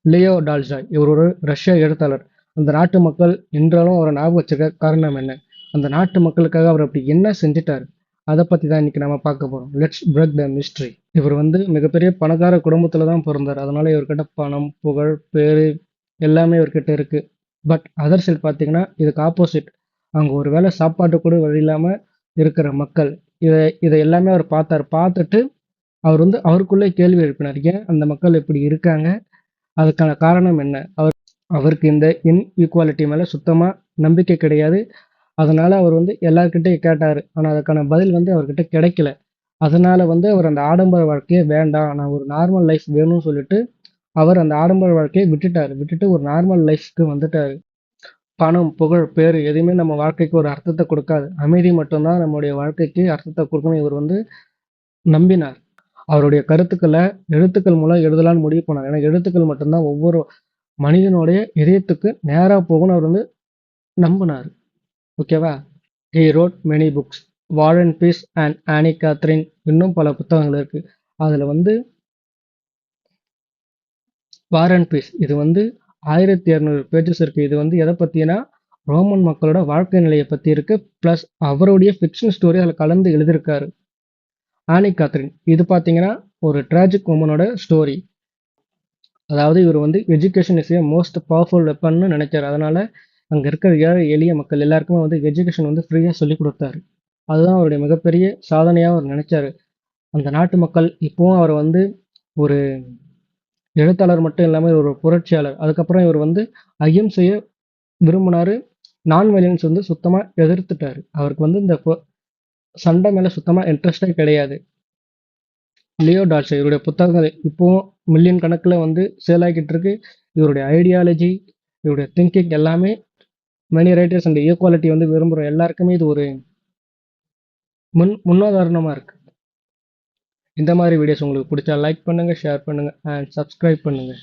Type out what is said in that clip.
Leo Tolstoy இவர் ஒரு ரஷ்ய எழுத்தாளர். அந்த நாட்டு மக்கள் இன்றாலும் அவரை ஞாபகம் வச்சிருக்க காரணம் என்ன? அந்த நாட்டு மக்களுக்காக அவர் அப்படி என்ன செஞ்சுட்டாரு? அதை பத்தி தான் இன்னைக்கு நம்ம பார்க்க போறோம். Let's break the mystery. இவர் வந்து மிகப்பெரிய பணக்கார குடும்பத்துல தான் பிறந்தார். அதனால இவர்கிட்ட பணம், புகழ், பேரு எல்லாமே இவர்கிட்ட இருக்கு. பட் அதர் சைடு பார்த்தீங்கன்னா இதுக்கு ஆப்போசிட். அவங்க ஒரு வேளை சாப்பாட்டு கூட வழி இல்லாம இருக்கிற மக்கள். இதை எல்லாமே அவர் பார்த்தார். பார்த்துட்டு அவர் வந்து அவருக்குள்ளே கேள்வி எழுப்பினார். ஏன் அந்த மக்கள் இப்படி இருக்காங்க? அதுக்கான காரணம் என்ன? அவருக்கு இந்த இன்ஈக்குவாலிட்டி மேல சுத்தமா நம்பிக்கை கிடையாது. அதனால அவர் வந்து எல்லார்கிட்டயும் கேட்டாரு. ஆனா அதுக்கான பதில் வந்து அவர்கிட்ட கிடைக்கல. அதனால வந்து அவர் அந்த ஆடம்பர வாழ்க்கையே வேண்டாம். நான் ஒரு நார்மல் லைஃப் வேணும்னு சொல்லிட்டு அவர் அந்த ஆடம்பர வாழ்க்கையை விட்டுட்டாரு. விட்டுட்டு ஒரு நார்மல் லைஃப்க்கு வந்துட்டாரு. பணம், புகழ், பேரு எதுவுமே நம்ம வாழ்க்கைக்கு ஒரு அர்த்தத்தை கொடுக்காது. அமைதி மட்டும்தான் நம்முடைய வாழ்க்கைக்கு அர்த்தத்தை கொடுக்கணும் இவர் வந்து நம்பினார். அவருடைய கருத்துக்களை எழுத்துக்கள் மூலம் எழுதலாம்னு முடிவு பண்ணார். ஏன்னா எழுத்துக்கள் மட்டும்தான் ஒவ்வொரு மனிதனுடைய இதயத்துக்கு நேரா போகும்னு அவர் வந்து நம்பினார். ஓகேவா? He wrote many books. War and peace and Annie Catherine இன்னும் பல புத்தகங்கள் இருக்கு. அதுல வந்து வார் அண்ட் பீஸ் இது வந்து 1200 பேஜஸ் இருக்கு. இது வந்து எதை பத்தினா ரோமன் மக்களோட வாழ்க்கை நிலையை பத்தி இருக்கு. பிளஸ் அவருடைய ஃபிக்ஷன் ஸ்டோரி அதில் கலந்து எழுதியிருக்காரு. ஆனி காத்ரின் இது பார்த்தீங்கன்னா ஒரு ட்ராஜிக் உமனோட ஸ்டோரி. அதாவது இவர் வந்து education is a most powerful வெப்பன்னு நினைச்சாரு. அதனால அங்க இருக்கிற ஏழை எளிய மக்கள் எல்லாருக்குமே வந்து எஜுகேஷன் வந்து ஃப்ரீயா சொல்லி கொடுத்தாரு. அதுதான் அவருடைய மிகப்பெரிய சாதனையா அவர் நினைச்சாரு. அந்த நாட்டு மக்கள் இப்பவும் அவர் வந்து ஒரு எழுத்தாளர் மட்டும் இல்லாம ஒரு புரட்சியாளர். அதுக்கப்புறம் இவர் வந்து அகிம்சைய விரும்பினாரு. நான் வயலன்ஸ் வந்து சுத்தமா எதிர்த்துட்டாரு. அவருக்கு வந்து இந்த சண்டை மேல சுத்தமா இன்ட்ரெஸ்டே கிடையாது. லியோ டால்ஸ்டாய் இவருடைய புத்தகங்கள் இப்போவும் மில்லியன் கணக்குல வந்து சேல் ஆகிட்டு இருக்கு. இவருடைய ஐடியாலஜி, இவருடைய திங்கிங் எல்லாமே மெனி ரைட்டர்ஸ் அண்ட் ஈக்குவாலிட்டி வந்து விரும்புகிற எல்லாருக்குமே இது ஒரு முன்னுதாரணமா இருக்கு. இந்த மாதிரி வீடியோஸ் உங்களுக்கு பிடிச்சா லைக் பண்ணுங்க, ஷேர் பண்ணுங்க அண்ட் சப்ஸ்கிரைப் பண்ணுங்க.